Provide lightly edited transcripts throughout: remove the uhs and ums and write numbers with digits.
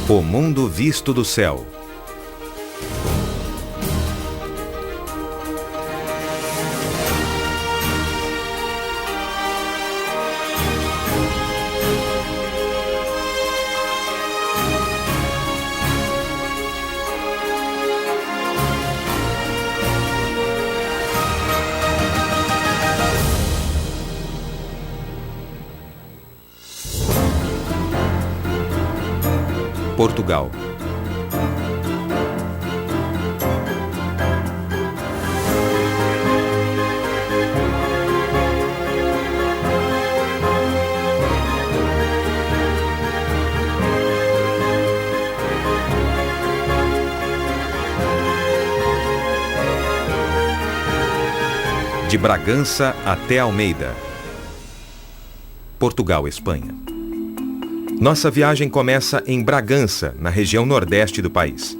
O mundo visto do céu. Portugal. De Bragança até Almeida. Portugal, Espanha. Nossa viagem começa em Bragança, na região nordeste do país.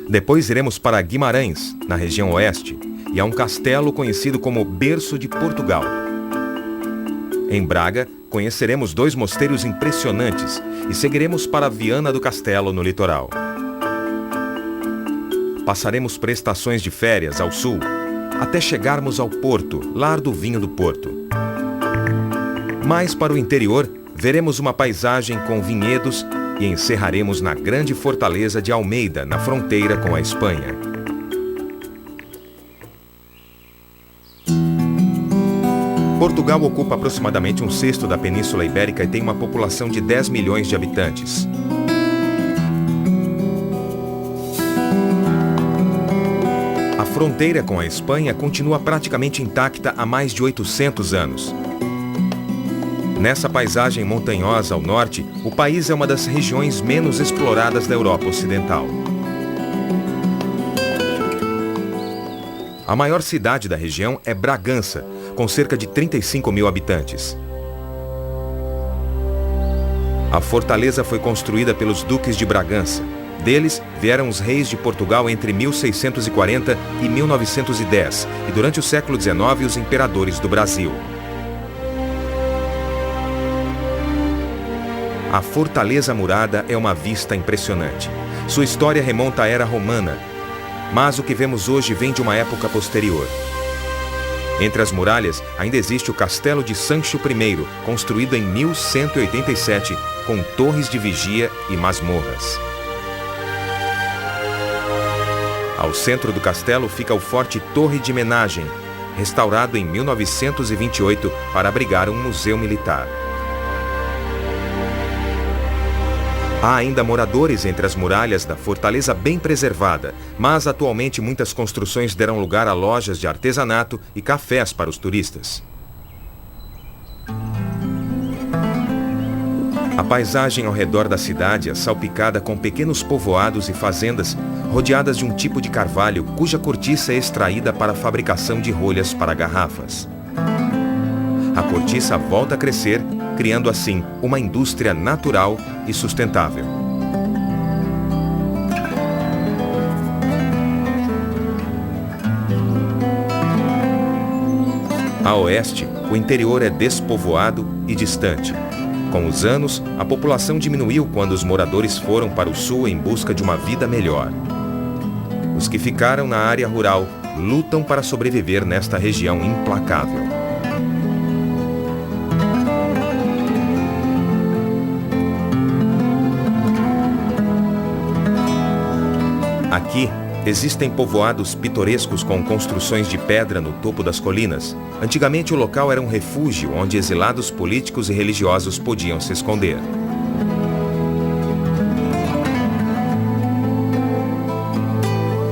Depois iremos para Guimarães, na região oeste, e a um castelo conhecido como Berço de Portugal. Em Braga, conheceremos 2 mosteiros impressionantes e seguiremos para Viana do Castelo, no litoral. Passaremos por estações de férias ao sul, até chegarmos ao Porto, lar do vinho do Porto. Mais para o interior, veremos uma paisagem com vinhedos e encerraremos na grande fortaleza de Almeida, na fronteira com a Espanha. Portugal ocupa aproximadamente 1/6 da Península Ibérica e tem uma população de 10 milhões de habitantes. A fronteira com a Espanha continua praticamente intacta há mais de 800 anos. Nessa paisagem montanhosa ao norte, o país é uma das regiões menos exploradas da Europa Ocidental. A maior cidade da região é Bragança, com cerca de 35 mil habitantes. A fortaleza foi construída pelos duques de Bragança. Deles vieram os reis de Portugal entre 1640 e 1910, e durante o século XIX os imperadores do Brasil. A Fortaleza Murada é uma vista impressionante. Sua história remonta à Era Romana, mas o que vemos hoje vem de uma época posterior. Entre as muralhas ainda existe o Castelo de Sancho I, construído em 1187, com torres de vigia e masmorras. Ao centro do castelo fica o Forte Torre de Menagem, restaurado em 1928 para abrigar um museu militar. Há ainda moradores entre as muralhas da fortaleza bem preservada, mas atualmente muitas construções deram lugar a lojas de artesanato e cafés para os turistas. A paisagem ao redor da cidade é salpicada com pequenos povoados e fazendas rodeadas de um tipo de carvalho cuja cortiça é extraída para a fabricação de rolhas para garrafas. A cortiça volta a crescer, criando assim uma indústria natural e sustentável. A oeste, o interior é despovoado e distante. Com os anos, a população diminuiu quando os moradores foram para o sul em busca de uma vida melhor. Os que ficaram na área rural lutam para sobreviver nesta região implacável. Aqui, existem povoados pitorescos com construções de pedra no topo das colinas. Antigamente o local era um refúgio onde exilados políticos e religiosos podiam se esconder.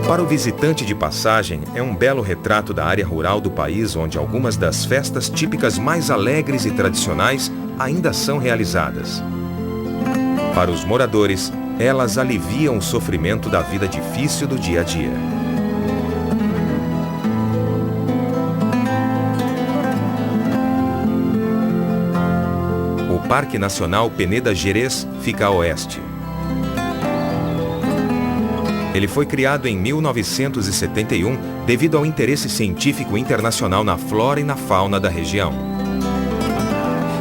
Para o visitante de passagem, é um belo retrato da área rural do país onde algumas das festas típicas mais alegres e tradicionais ainda são realizadas. Para os moradores, elas aliviam o sofrimento da vida difícil do dia a dia. O Parque Nacional Peneda Gerês fica a oeste. Ele foi criado em 1971 devido ao interesse científico internacional na flora e na fauna da região.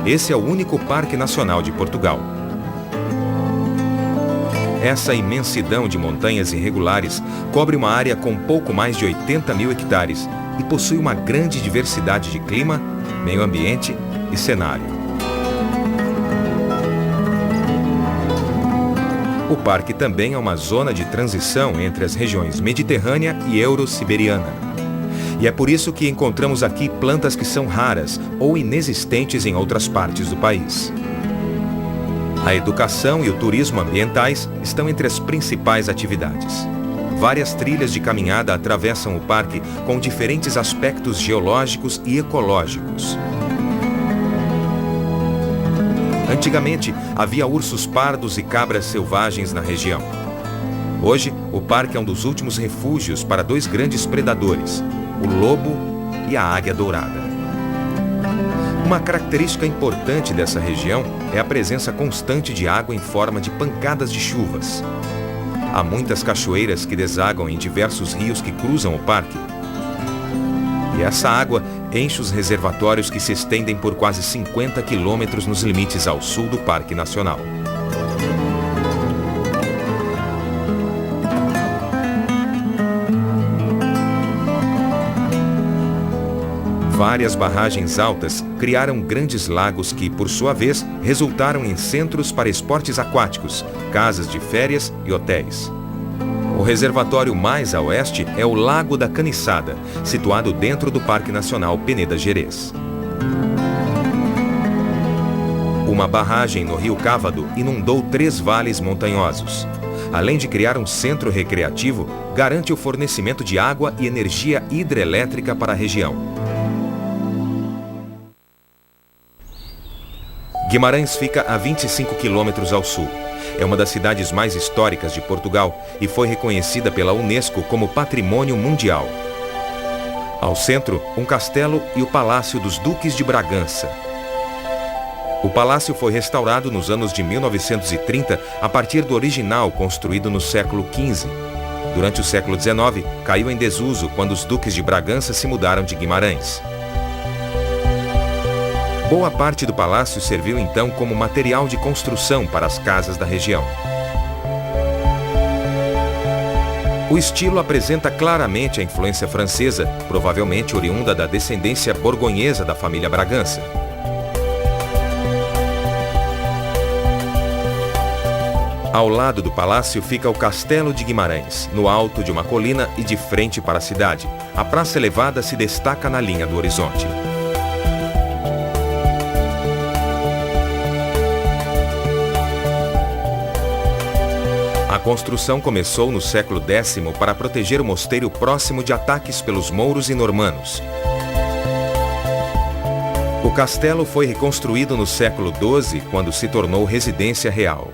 Esse é o único parque nacional de Portugal. Essa imensidão de montanhas irregulares cobre uma área com pouco mais de 80 mil hectares e possui uma grande diversidade de clima, meio ambiente e cenário. O parque também é uma zona de transição entre as regiões mediterrânea e euro-siberiana. E é por isso que encontramos aqui plantas que são raras ou inexistentes em outras partes do país. A educação e o turismo ambientais estão entre as principais atividades. Várias trilhas de caminhada atravessam o parque com diferentes aspectos geológicos e ecológicos. Antigamente, havia ursos pardos e cabras selvagens na região. Hoje, o parque é um dos últimos refúgios para dois grandes predadores, o lobo e a águia dourada. Uma característica importante dessa região é a presença constante de água em forma de pancadas de chuvas. Há muitas cachoeiras que desagam em diversos rios que cruzam o parque. E essa água enche os reservatórios que se estendem por quase 50 quilômetros nos limites ao sul do Parque Nacional. Várias barragens altas criaram grandes lagos que, por sua vez, resultaram em centros para esportes aquáticos, casas de férias e hotéis. O reservatório mais a oeste é o Lago da Caniçada, situado dentro do Parque Nacional Peneda Gerês. Uma barragem no Rio Cávado inundou 3 vales montanhosos. Além de criar um centro recreativo, garante o fornecimento de água e energia hidrelétrica para a região. Guimarães fica a 25 quilômetros ao sul. É uma das cidades mais históricas de Portugal e foi reconhecida pela Unesco como Patrimônio Mundial. Ao centro, um castelo e o Palácio dos Duques de Bragança. O palácio foi restaurado nos anos de 1930 a partir do original construído no século XV. Durante o século XIX, caiu em desuso quando os Duques de Bragança se mudaram de Guimarães. Boa parte do palácio serviu então como material de construção para as casas da região. O estilo apresenta claramente a influência francesa, provavelmente oriunda da descendência borgonhesa da família Bragança. Ao lado do palácio fica o Castelo de Guimarães, no alto de uma colina e de frente para a cidade. A Praça Elevada se destaca na linha do horizonte. A construção começou no século X para proteger o mosteiro próximo de ataques pelos mouros e normanos. O castelo foi reconstruído no século XII, quando se tornou residência real.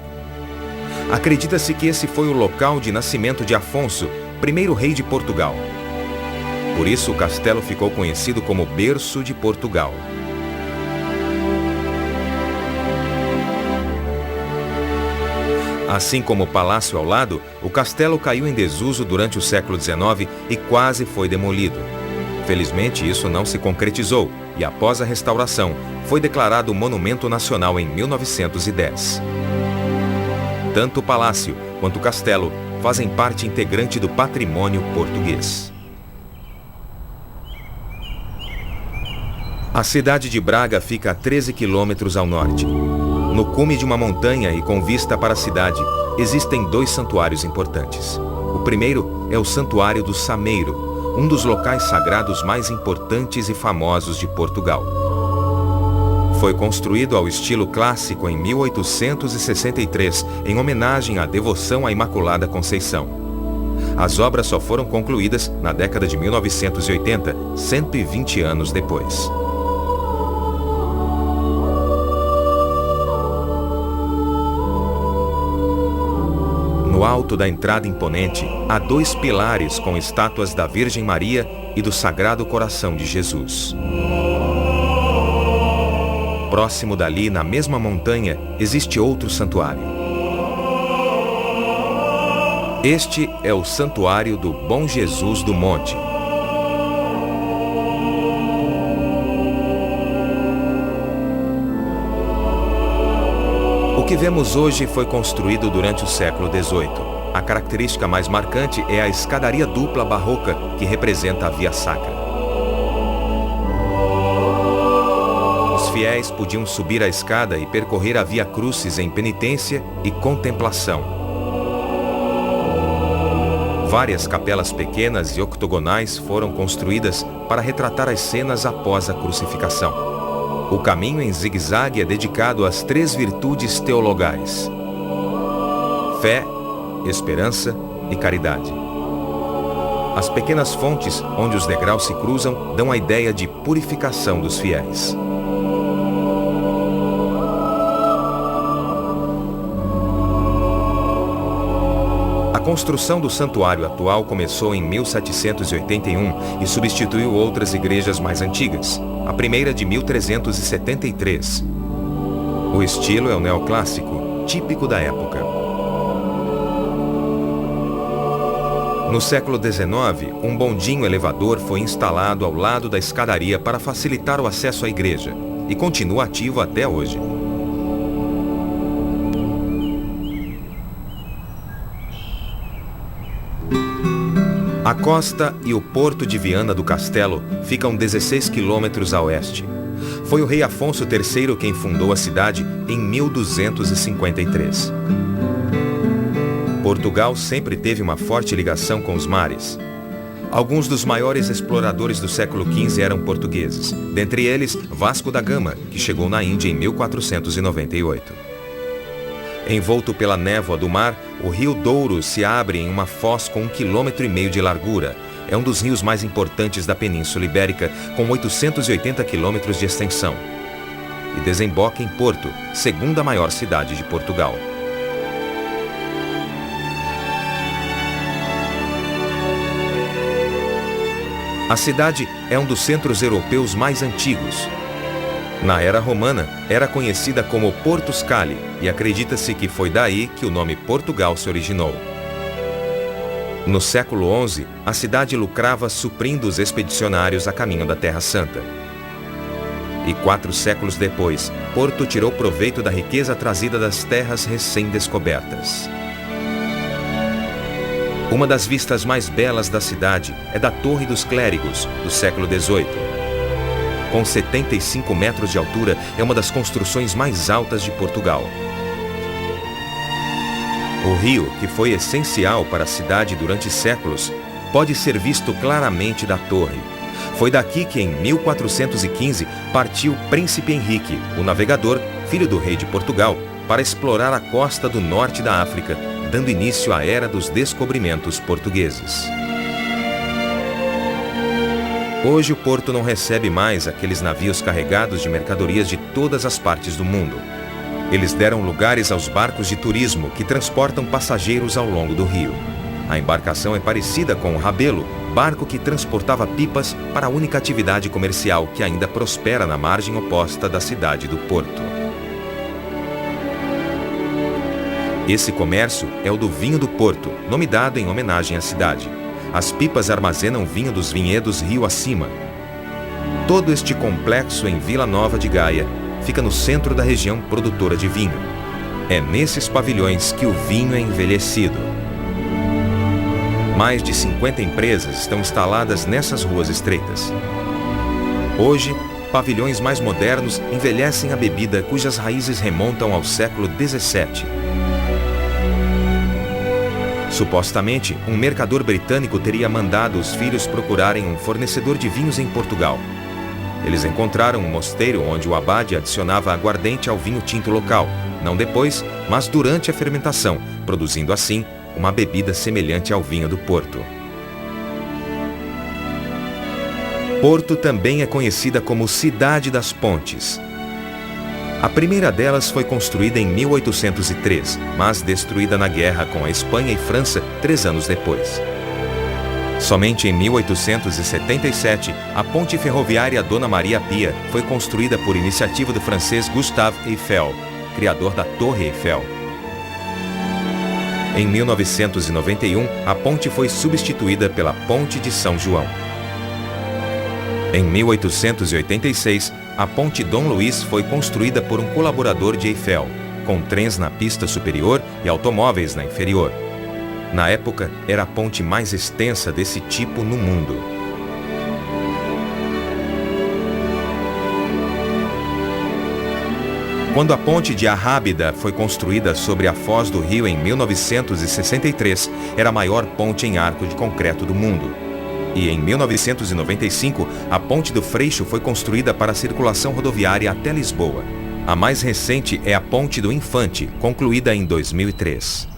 Acredita-se que esse foi o local de nascimento de Afonso, primeiro rei de Portugal. Por isso, o castelo ficou conhecido como Berço de Portugal. Assim como o palácio ao lado, o castelo caiu em desuso durante o século XIX e quase foi demolido. Felizmente, isso não se concretizou e, após a restauração, foi declarado Monumento Nacional em 1910. Tanto o palácio quanto o castelo fazem parte integrante do patrimônio português. A cidade de Braga fica a 13 quilômetros ao norte. No cume de uma montanha e com vista para a cidade, existem 2 santuários importantes. O primeiro é o Santuário do Sameiro, um dos locais sagrados mais importantes e famosos de Portugal. Foi construído ao estilo clássico em 1863, em homenagem à devoção à Imaculada Conceição. As obras só foram concluídas na década de 1980, 120 anos depois. No alto da entrada imponente, há 2 pilares com estátuas da Virgem Maria e do Sagrado Coração de Jesus. Próximo dali, na mesma montanha, existe outro santuário. Este é o Santuário do Bom Jesus do Monte. O que vemos hoje foi construído durante o século XVIII. A característica mais marcante é a escadaria dupla barroca, que representa a Via Sacra. Os fiéis podiam subir a escada e percorrer a Via Crucis em penitência e contemplação. Várias capelas pequenas e octogonais foram construídas para retratar as cenas após a crucificação. O caminho em zigue-zague é dedicado às 3 virtudes teologais: fé, esperança e caridade. As pequenas fontes onde os degraus se cruzam dão a ideia de purificação dos fiéis. A construção do santuário atual começou em 1781 e substituiu outras igrejas mais antigas, a primeira de 1373. O estilo é o neoclássico, típico da época. No século XIX, um bondinho elevador foi instalado ao lado da escadaria para facilitar o acesso à igreja e continua ativo até hoje. A costa e o porto de Viana do Castelo ficam 16 quilômetros a oeste. Foi o rei Afonso III quem fundou a cidade em 1253. Portugal sempre teve uma forte ligação com os mares. Alguns dos maiores exploradores do século XV eram portugueses, dentre eles Vasco da Gama, que chegou na Índia em 1498. Envolto pela névoa do mar, o rio Douro se abre em uma foz com 1,5 km de largura. É um dos rios mais importantes da Península Ibérica, com 880 quilômetros de extensão. E desemboca em Porto, segunda maior cidade de Portugal. A cidade é um dos centros europeus mais antigos. Na era romana, era conhecida como Portus Cali e acredita-se que foi daí que o nome Portugal se originou. No século XI, a cidade lucrava suprindo os expedicionários a caminho da Terra Santa. E 4 séculos depois, Porto tirou proveito da riqueza trazida das terras recém-descobertas. Uma das vistas mais belas da cidade é da Torre dos Clérigos, do século XVIII. Com 75 metros de altura, é uma das construções mais altas de Portugal. O rio, que foi essencial para a cidade durante séculos, pode ser visto claramente da torre. Foi daqui que, em 1415, partiu Príncipe Henrique, o navegador, filho do rei de Portugal, para explorar a costa do norte da África, dando início à era dos descobrimentos portugueses. Hoje o porto não recebe mais aqueles navios carregados de mercadorias de todas as partes do mundo. Eles deram lugares aos barcos de turismo que transportam passageiros ao longo do rio. A embarcação é parecida com o rabelo, barco que transportava pipas para a única atividade comercial que ainda prospera na margem oposta da cidade do Porto. Esse comércio é o do vinho do Porto, nome dado em homenagem à cidade. As pipas armazenam vinho dos vinhedos rio acima. Todo este complexo em Vila Nova de Gaia fica no centro da região produtora de vinho. É nesses pavilhões que o vinho é envelhecido. Mais de 50 empresas estão instaladas nessas ruas estreitas. Hoje, pavilhões mais modernos envelhecem a bebida cujas raízes remontam ao século XVII. Supostamente, um mercador britânico teria mandado os filhos procurarem um fornecedor de vinhos em Portugal. Eles encontraram um mosteiro onde o abade adicionava aguardente ao vinho tinto local, não depois, mas durante a fermentação, produzindo assim uma bebida semelhante ao vinho do Porto. Porto também é conhecida como Cidade das Pontes. A primeira delas foi construída em 1803, mas destruída na guerra com a Espanha e França 3 anos depois. Somente em 1877, a ponte ferroviária Dona Maria Pia foi construída por iniciativa do francês Gustave Eiffel, criador da Torre Eiffel. Em 1991, a ponte foi substituída pela Ponte de São João. Em 1886, a Ponte Dom Luís foi construída por um colaborador de Eiffel, com trens na pista superior e automóveis na inferior. Na época, era a ponte mais extensa desse tipo no mundo. Quando a ponte de Arrábida foi construída sobre a foz do rio em 1963, era a maior ponte em arco de concreto do mundo. E em 1995, a ponte do Freixo foi construída para a circulação rodoviária até Lisboa. A mais recente é a Ponte do Infante, concluída em 2003.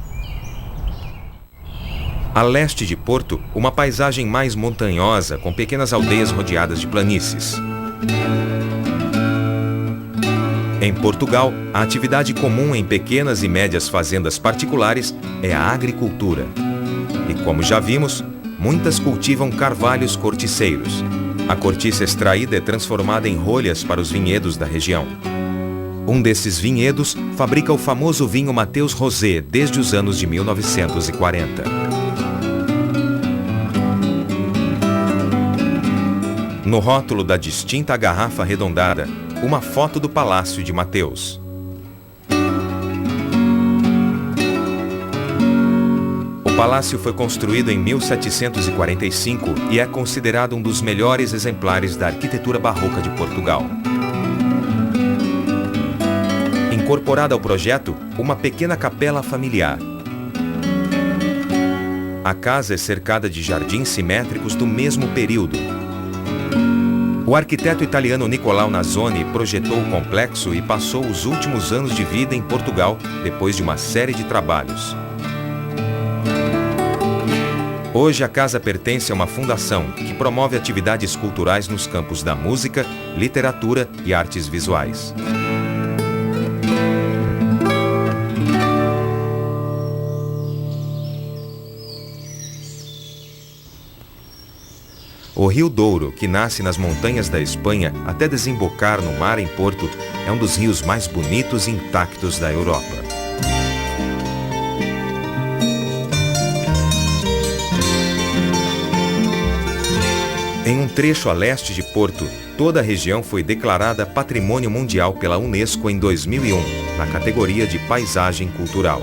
A leste de Porto, uma paisagem mais montanhosa, com pequenas aldeias rodeadas de planícies. Em Portugal, a atividade comum em pequenas e médias fazendas particulares é a agricultura. E como já vimos, muitas cultivam carvalhos corticeiros. A cortiça extraída é transformada em rolhas para os vinhedos da região. Um desses vinhedos fabrica o famoso vinho Mateus Rosé desde os anos de 1940. No rótulo da distinta garrafa arredondada, uma foto do Palácio de Mateus. O palácio foi construído em 1745 e é considerado um dos melhores exemplares da arquitetura barroca de Portugal. Incorporada ao projeto, uma pequena capela familiar. A casa é cercada de jardins simétricos do mesmo período. O arquiteto italiano Nicolau Nasoni projetou o complexo e passou os últimos anos de vida em Portugal depois de uma série de trabalhos. Hoje a casa pertence a uma fundação que promove atividades culturais nos campos da música, literatura e artes visuais. O Rio Douro, que nasce nas montanhas da Espanha até desembocar no mar em Porto, é um dos rios mais bonitos e intactos da Europa. Em um trecho a leste de Porto, toda a região foi declarada Patrimônio Mundial pela Unesco em 2001, na categoria de Paisagem Cultural.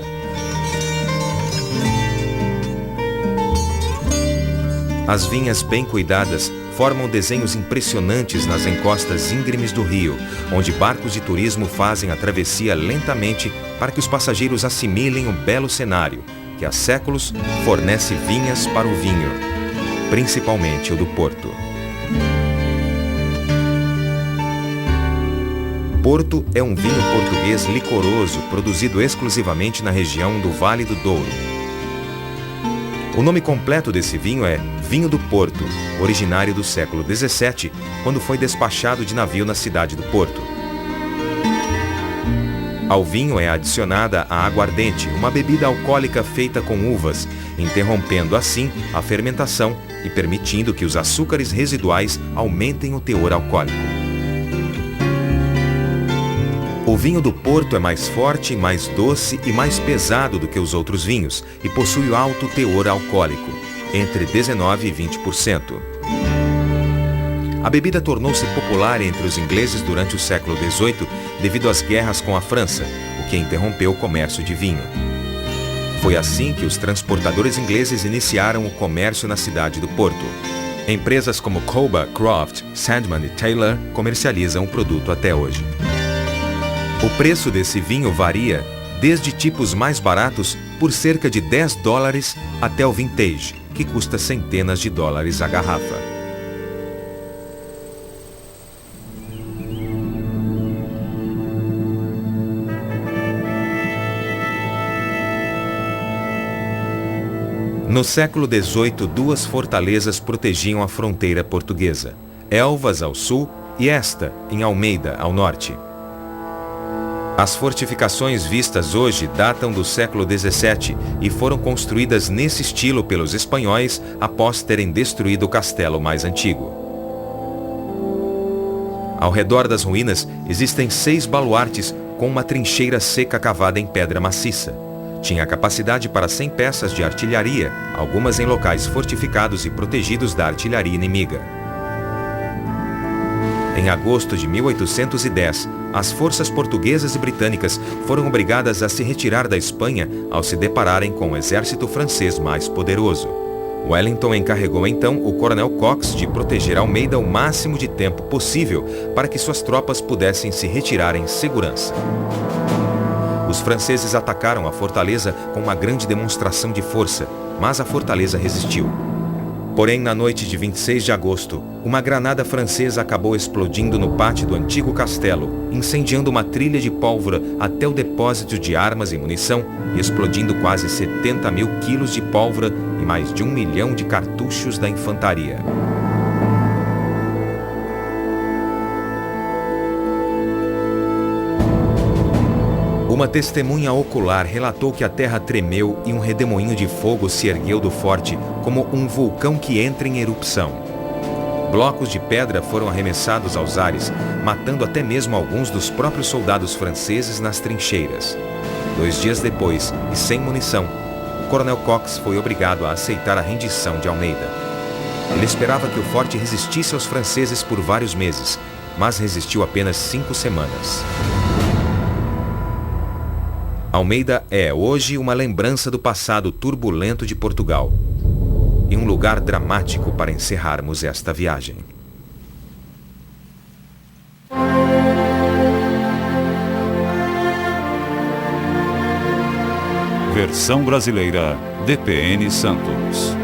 As vinhas bem cuidadas formam desenhos impressionantes nas encostas íngremes do rio, onde barcos de turismo fazem a travessia lentamente para que os passageiros assimilem o belo cenário, que há séculos fornece vinhas para o vinho, principalmente o do Porto. Porto é um vinho português licoroso produzido exclusivamente na região do Vale do Douro. O nome completo desse vinho é Vinho do Porto, originário do século XVII, quando foi despachado de navio na cidade do Porto. Ao vinho é adicionada a aguardente, uma bebida alcoólica feita com uvas, interrompendo assim a fermentação e permitindo que os açúcares residuais aumentem o teor alcoólico. O vinho do Porto é mais forte, mais doce e mais pesado do que os outros vinhos e possui alto teor alcoólico, entre 19% e 20%. A bebida tornou-se popular entre os ingleses durante o século XVIII devido às guerras com a França, o que interrompeu o comércio de vinho. Foi assim que os transportadores ingleses iniciaram o comércio na cidade do Porto. Empresas como Coba, Croft, Sandman e Taylor comercializam o produto até hoje. O preço desse vinho varia desde tipos mais baratos por cerca de $10 até o vintage, que custa centenas de dólares a garrafa. No século XVIII, duas fortalezas protegiam a fronteira portuguesa, Elvas ao sul e esta, em Almeida, ao norte. As fortificações vistas hoje datam do século XVII e foram construídas nesse estilo pelos espanhóis após terem destruído o castelo mais antigo. Ao redor das ruínas existem 6 baluartes com uma trincheira seca cavada em pedra maciça. Tinha capacidade para 100 peças de artilharia, algumas em locais fortificados e protegidos da artilharia inimiga. Em agosto de 1810, as forças portuguesas e britânicas foram obrigadas a se retirar da Espanha ao se depararem com o exército francês mais poderoso. Wellington encarregou então o coronel Cox de proteger Almeida o máximo de tempo possível para que suas tropas pudessem se retirar em segurança. Os franceses atacaram a fortaleza com uma grande demonstração de força, mas a fortaleza resistiu. Porém, na noite de 26 de agosto, uma granada francesa acabou explodindo no pátio do antigo castelo, incendiando uma trilha de pólvora até o depósito de armas e munição e explodindo quase 70 mil quilos de pólvora e mais de 1 milhão de cartuchos da infantaria. Uma testemunha ocular relatou que a terra tremeu e um redemoinho de fogo se ergueu do forte, como um vulcão que entra em erupção. Blocos de pedra foram arremessados aos ares, matando até mesmo alguns dos próprios soldados franceses nas trincheiras. 2 dias depois, e sem munição, o coronel Cox foi obrigado a aceitar a rendição de Almeida. Ele esperava que o forte resistisse aos franceses por vários meses, mas resistiu apenas 5 semanas. Almeida é, hoje, uma lembrança do passado turbulento de Portugal e um lugar dramático para encerrarmos esta viagem. Versão brasileira, DPN Santos.